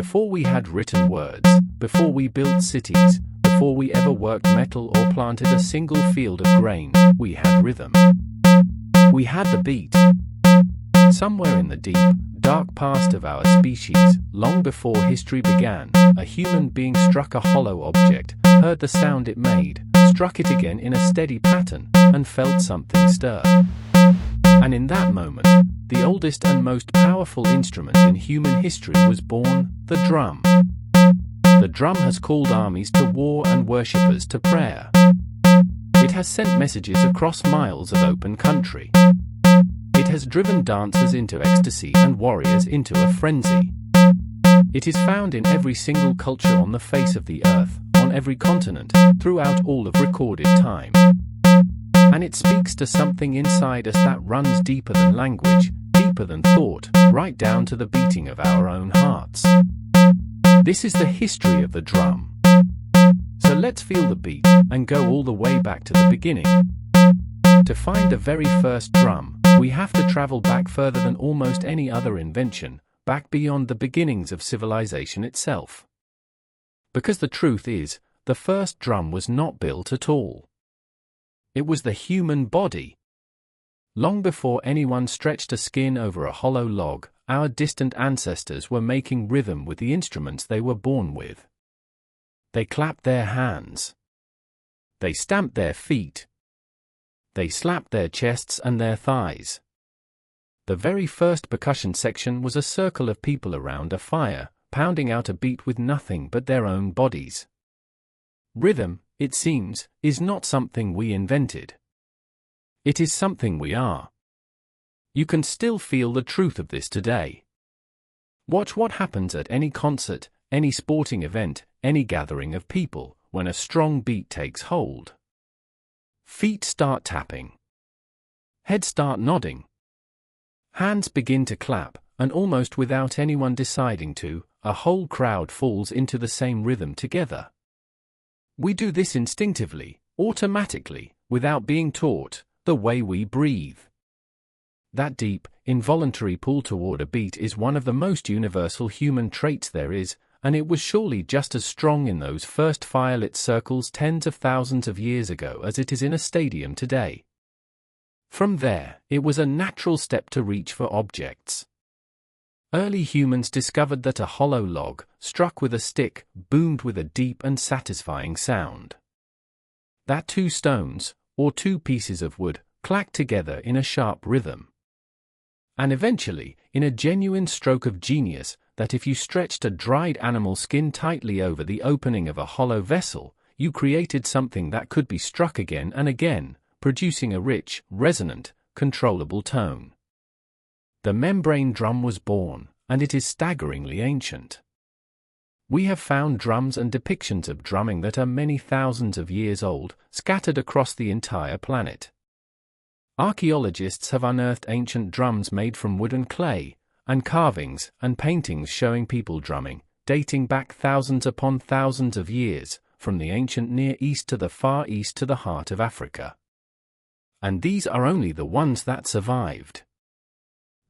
Before we had written words, before we built cities, before we ever worked metal or planted a single field of grain, we had rhythm. We had the beat. Somewhere in the deep, dark past of our species, long before history began, a human being struck a hollow object, heard the sound it made, struck it again in a steady pattern, and felt something stir. And in that moment, the oldest and most powerful instrument in human history was born, the drum. The drum has called armies to war and worshippers to prayer. It has sent messages across miles of open country. It has driven dancers into ecstasy and warriors into a frenzy. It is found in every single culture on the face of the earth, on every continent, throughout all of recorded time. And it speaks to something inside us that runs deeper than language, deeper than thought, right down to the beating of our own hearts. This is the history of the drum. So let's feel the beat and go all the way back to the beginning. To find the very first drum, we have to travel back further than almost any other invention, back beyond the beginnings of civilization itself. Because the truth is, the first drum was not built at all. It was the human body. Long before anyone stretched a skin over a hollow log, our distant ancestors were making rhythm with the instruments they were born with. They clapped their hands. They stamped their feet. They slapped their chests and their thighs. The very first percussion section was a circle of people around a fire, pounding out a beat with nothing but their own bodies. Rhythm, it seems, is not something we invented. It is something we are. You can still feel the truth of this today. Watch what happens at any concert, any sporting event, any gathering of people, when a strong beat takes hold. Feet start tapping. Heads start nodding. Hands begin to clap, and almost without anyone deciding to, a whole crowd falls into the same rhythm together. We do this instinctively, automatically, without being taught, the way we breathe. That deep, involuntary pull toward a beat is one of the most universal human traits there is, and it was surely just as strong in those first firelit circles tens of thousands of years ago as it is in a stadium today. From there, it was a natural step to reach for objects. Early humans discovered that a hollow log, struck with a stick, boomed with a deep and satisfying sound. That two stones, or two pieces of wood, clacked together in a sharp rhythm. And eventually, in a genuine stroke of genius, that if you stretched a dried animal skin tightly over the opening of a hollow vessel, you created something that could be struck again and again, producing a rich, resonant, controllable tone. The membrane drum was born, and it is staggeringly ancient. We have found drums and depictions of drumming that are many thousands of years old, scattered across the entire planet. Archaeologists have unearthed ancient drums made from wood and clay, and carvings and paintings showing people drumming, dating back thousands upon thousands of years, from the ancient Near East to the Far East to the heart of Africa. And these are only the ones that survived.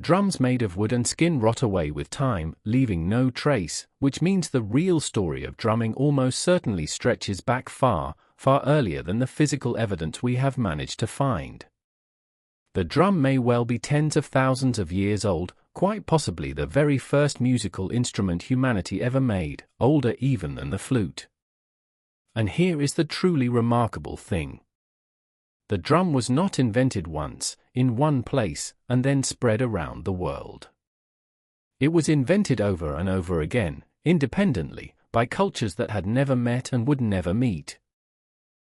Drums made of wood and skin rot away with time, leaving no trace, which means the real story of drumming almost certainly stretches back far, far earlier than the physical evidence we have managed to find. The drum may well be tens of thousands of years old, quite possibly the very first musical instrument humanity ever made, older even than the flute. And here is the truly remarkable thing. The drum was not invented once, in one place, and then spread around the world. It was invented over and over again, independently, by cultures that had never met and would never meet.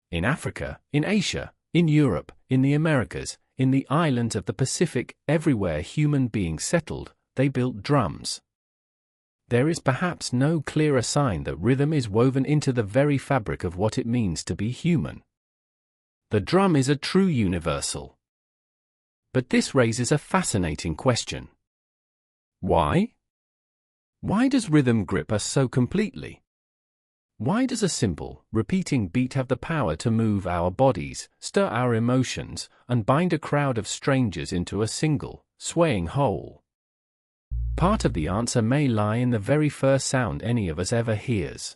In Africa, in Asia, in Europe, in the Americas, in the islands of the Pacific, everywhere human beings settled, they built drums. There is perhaps no clearer sign that rhythm is woven into the very fabric of what it means to be human. The drum is a true universal. But this raises a fascinating question. Why? Why does rhythm grip us so completely? Why does a simple, repeating beat have the power to move our bodies, stir our emotions, and bind a crowd of strangers into a single, swaying whole? Part of the answer may lie in the very first sound any of us ever hears.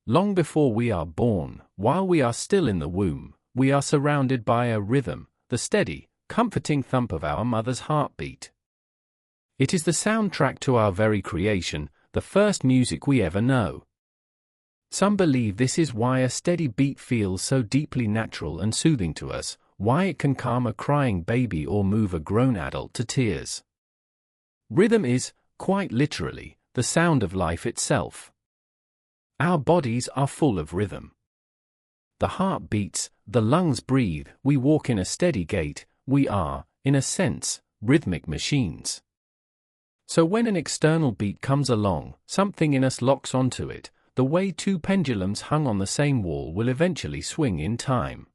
Long before we are born, while we are still in the womb, we are surrounded by a rhythm, the steady, comforting thump of our mother's heartbeat. It is the soundtrack to our very creation, the first music we ever know. Some believe this is why a steady beat feels so deeply natural and soothing to us, why it can calm a crying baby or move a grown adult to tears. Rhythm is, quite literally, the sound of life itself. Our bodies are full of rhythm. The heart beats, the lungs breathe, we walk in a steady gait, we are, in a sense, rhythmic machines. So when an external beat comes along, something in us locks onto it, the way two pendulums hung on the same wall will eventually swing in time.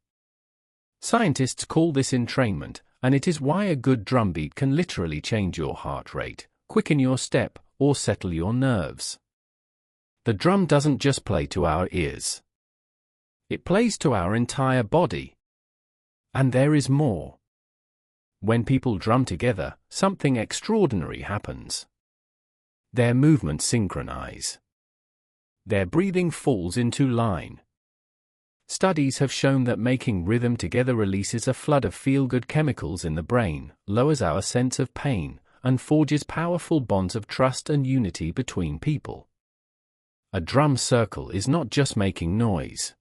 Scientists call this entrainment, and it is why a good drum beat can literally change your heart rate, quicken your step, or settle your nerves. The drum doesn't just play to our ears. It plays to our entire body. And there is more. When people drum together, something extraordinary happens. Their movements synchronize. Their breathing falls into line. Studies have shown that making rhythm together releases a flood of feel-good chemicals in the brain, lowers our sense of pain, and forges powerful bonds of trust and unity between people. A drum circle is not just making noise.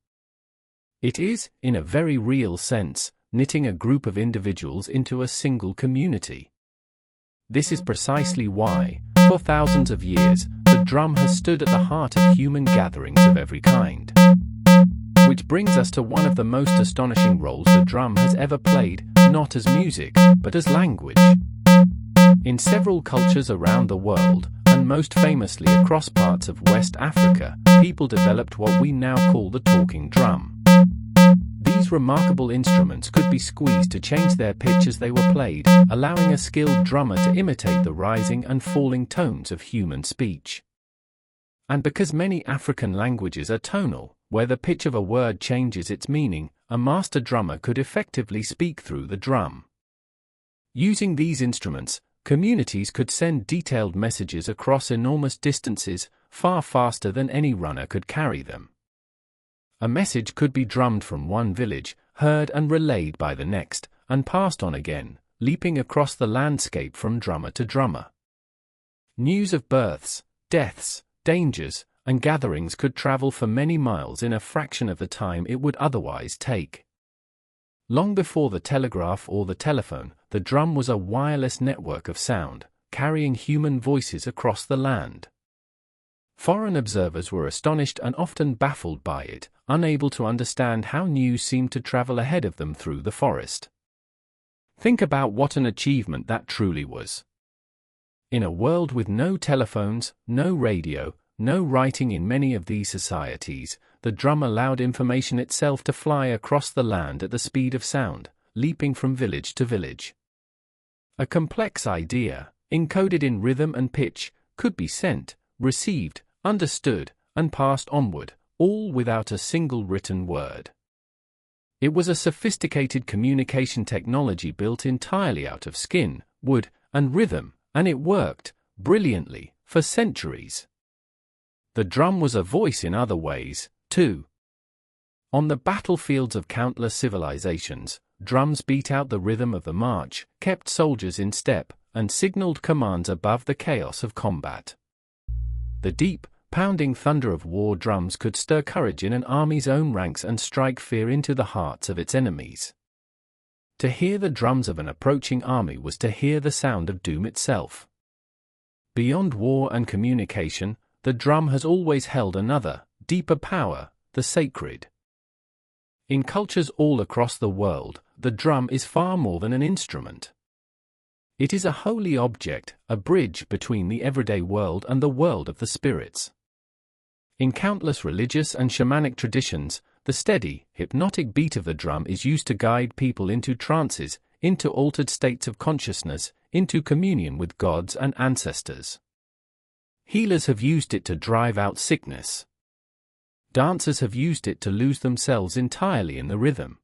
It is, in a very real sense, knitting a group of individuals into a single community. This is precisely why, for thousands of years, the drum has stood at the heart of human gatherings of every kind. Which brings us to one of the most astonishing roles the drum has ever played, not as music, but as language. In several cultures around the world, and most famously across parts of West Africa, people developed what we now call the talking drum. These remarkable instruments could be squeezed to change their pitch as they were played, allowing a skilled drummer to imitate the rising and falling tones of human speech. And because many African languages are tonal, where the pitch of a word changes its meaning, a master drummer could effectively speak through the drum. Using these instruments, communities could send detailed messages across enormous distances, far faster than any runner could carry them. A message could be drummed from one village, heard and relayed by the next, and passed on again, leaping across the landscape from drummer to drummer. News of births, deaths, dangers, and gatherings could travel for many miles in a fraction of the time it would otherwise take. Long before the telegraph or the telephone, the drum was a wireless network of sound, carrying human voices across the land. Foreign observers were astonished and often baffled by it, unable to understand how news seemed to travel ahead of them through the forest. Think about what an achievement that truly was. In a world with no telephones, no radio, no writing in many of these societies, the drum allowed information itself to fly across the land at the speed of sound, leaping from village to village. A complex idea, encoded in rhythm and pitch, could be sent, received, understood, and passed onward, all without a single written word. It was a sophisticated communication technology built entirely out of skin, wood, and rhythm, and it worked, brilliantly, for centuries. The drum was a voice in other ways, too. On the battlefields of countless civilizations, drums beat out the rhythm of the march, kept soldiers in step, and signaled commands above the chaos of combat. The deep, pounding thunder of war drums could stir courage in an army's own ranks and strike fear into the hearts of its enemies. To hear the drums of an approaching army was to hear the sound of doom itself. Beyond war and communication, the drum has always held another, deeper power, the sacred. In cultures all across the world, the drum is far more than an instrument. It is a holy object, a bridge between the everyday world and the world of the spirits. In countless religious and shamanic traditions, the steady, hypnotic beat of the drum is used to guide people into trances, into altered states of consciousness, into communion with gods and ancestors. Healers have used it to drive out sickness. Dancers have used it to lose themselves entirely in the rhythm.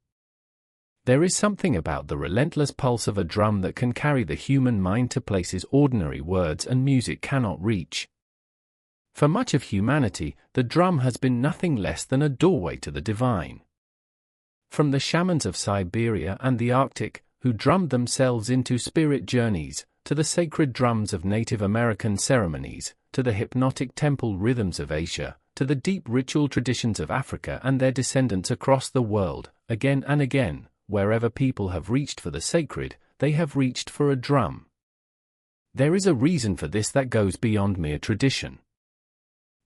There is something about the relentless pulse of a drum that can carry the human mind to places ordinary words and music cannot reach. For much of humanity, the drum has been nothing less than a doorway to the divine. From the shamans of Siberia and the Arctic, who drummed themselves into spirit journeys, to the sacred drums of Native American ceremonies, to the hypnotic temple rhythms of Asia, to the deep ritual traditions of Africa and their descendants across the world, again and again, wherever people have reached for the sacred, they have reached for a drum. There is a reason for this that goes beyond mere tradition.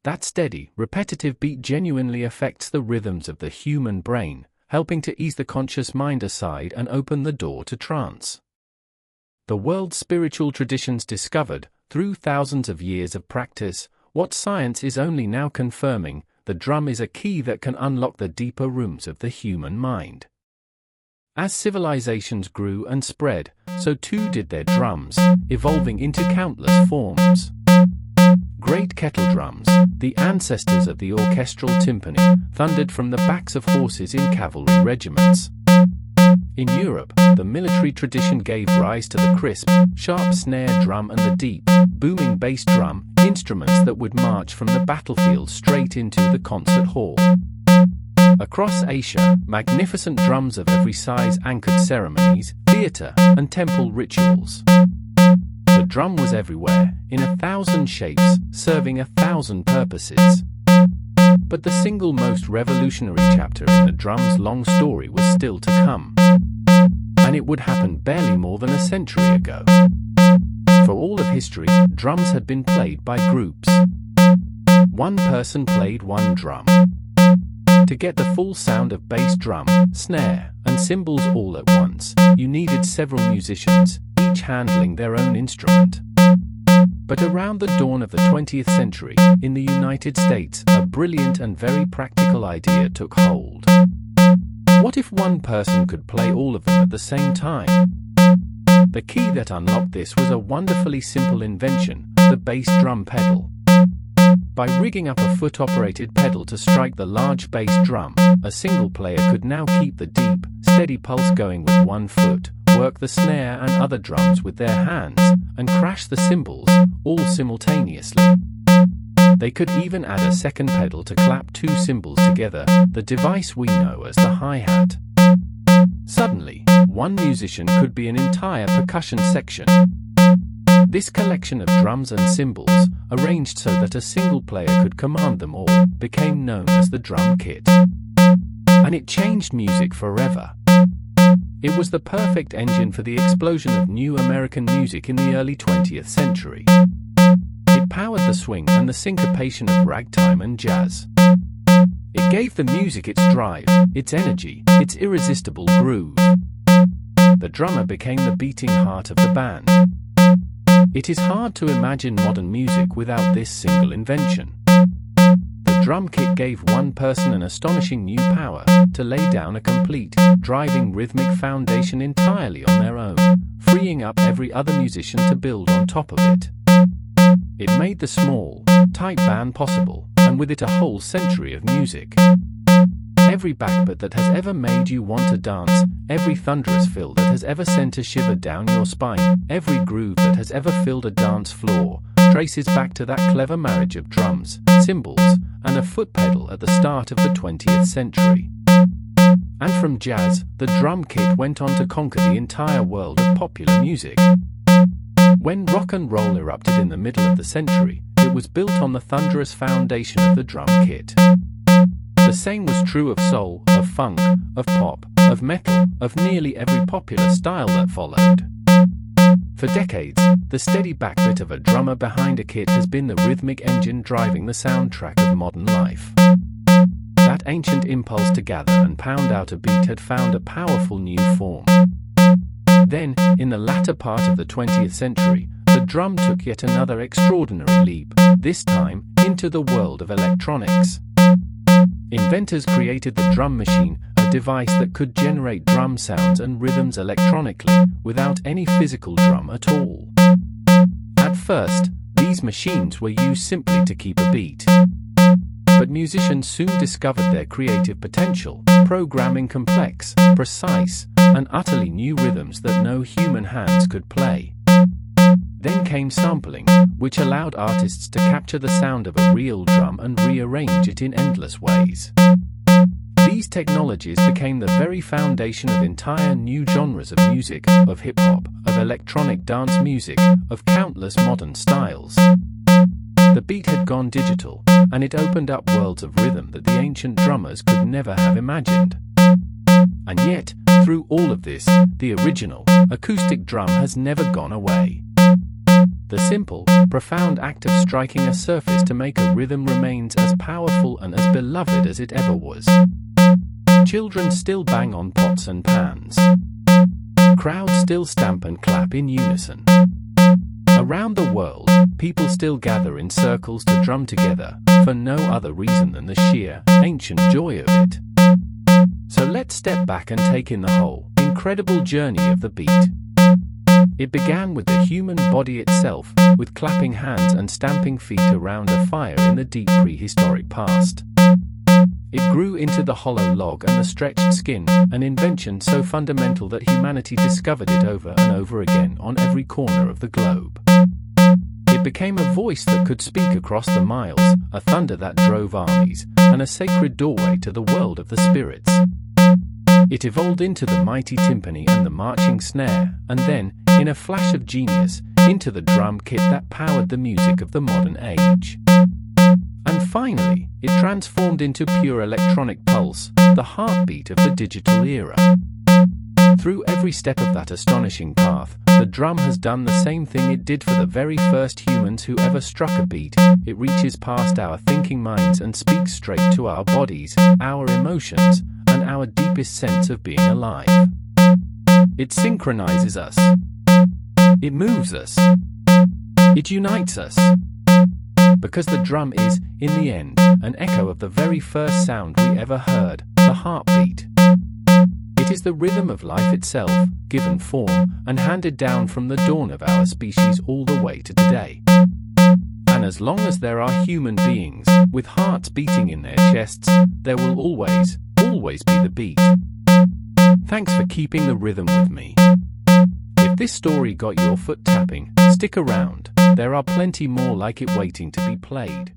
That steady, repetitive beat genuinely affects the rhythms of the human brain, helping to ease the conscious mind aside and open the door to trance. The world's spiritual traditions discovered, through thousands of years of practice, what science is only now confirming: the drum is a key that can unlock the deeper rooms of the human mind. As civilizations grew and spread, so too did their drums, evolving into countless forms. Great kettle drums, the ancestors of the orchestral timpani, thundered from the backs of horses in cavalry regiments. In Europe, the military tradition gave rise to the crisp, sharp snare drum and the deep, booming bass drum, instruments that would march from the battlefield straight into the concert hall. Across Asia, magnificent drums of every size anchored ceremonies, theater, and temple rituals. The drum was everywhere, in 1,000 shapes, serving 1,000 purposes. But the single most revolutionary chapter in the drum's long story was still to come. And it would happen barely more than a century ago. For all of history, drums had been played by groups. One person played one drum. To get the full sound of bass drum, snare, and cymbals all at once, you needed several musicians, each handling their own instrument. But around the dawn of the 20th century, in the United States, a brilliant and very practical idea took hold. What if one person could play all of them at the same time? The key that unlocked this was a wonderfully simple invention: the bass drum pedal. By rigging up a foot-operated pedal to strike the large bass drum, a single player could now keep the deep, steady pulse going with one foot, work the snare and other drums with their hands, and crash the cymbals, all simultaneously. They could even add a second pedal to clap two cymbals together, the device we know as the hi-hat. Suddenly, one musician could be an entire percussion section. This collection of drums and cymbals, arranged so that a single player could command them all, became known as the drum kit. And it changed music forever. It was the perfect engine for the explosion of new American music in the early 20th century. It powered the swing and the syncopation of ragtime and jazz. It gave the music its drive, its energy, its irresistible groove. The drummer became the beating heart of the band. It is hard to imagine modern music without this single invention. The drum kit gave one person an astonishing new power to lay down a complete, driving rhythmic foundation entirely on their own, freeing up every other musician to build on top of it. It made the small, tight band possible, and with it a whole century of music. Every backbeat that has ever made you want to dance, every thunderous fill that has ever sent a shiver down your spine, every groove that has ever filled a dance floor, traces back to that clever marriage of drums, cymbals, and a foot pedal at the start of the 20th century. And from jazz, the drum kit went on to conquer the entire world of popular music. When rock and roll erupted in the middle of the century, it was built on the thunderous foundation of the drum kit. The same was true of soul, of funk, of pop, of metal, of nearly every popular style that followed. For decades, the steady backbeat of a drummer behind a kit has been the rhythmic engine driving the soundtrack of modern life. That ancient impulse to gather and pound out a beat had found a powerful new form. Then, in the latter part of the 20th century, the drum took yet another extraordinary leap, this time, into the world of electronics. Inventors created the drum machine, a device that could generate drum sounds and rhythms electronically, without any physical drum at all. At first, these machines were used simply to keep a beat. But musicians soon discovered their creative potential, programming complex, precise, and utterly new rhythms that no human hands could play. Then came sampling, which allowed artists to capture the sound of a real drum and rearrange it in endless ways. These technologies became the very foundation of entire new genres of music, of hip-hop, of electronic dance music, of countless modern styles. The beat had gone digital, and it opened up worlds of rhythm that the ancient drummers could never have imagined. And yet, through all of this, the original, acoustic drum has never gone away. The simple, profound act of striking a surface to make a rhythm remains as powerful and as beloved as it ever was. Children still bang on pots and pans. Crowds still stamp and clap in unison. Around the world, people still gather in circles to drum together, for no other reason than the sheer, ancient joy of it. So let's step back and take in the whole, incredible journey of the beat. It began with the human body itself, with clapping hands and stamping feet around a fire in the deep prehistoric past. It grew into the hollow log and the stretched skin, an invention so fundamental that humanity discovered it over and over again on every corner of the globe. It became a voice that could speak across the miles, a thunder that drove armies, and a sacred doorway to the world of the spirits. It evolved into the mighty timpani and the marching snare, and then, in a flash of genius, into the drum kit that powered the music of the modern age. And finally, it transformed into pure electronic pulse, the heartbeat of the digital era. Through every step of that astonishing path, the drum has done the same thing it did for the very first humans who ever struck a beat. It reaches past our thinking minds and speaks straight to our bodies, our emotions, and our deepest sense of being alive. It synchronizes us. It moves us. It unites us. Because the drum is, in the end, an echo of the very first sound we ever heard, the heartbeat. It is the rhythm of life itself, given form, and handed down from the dawn of our species all the way to today. And as long as there are human beings, with hearts beating in their chests, there will always be the beat. Thanks for keeping the rhythm with me. If this story got your foot tapping, stick around. There are plenty more like it waiting to be played.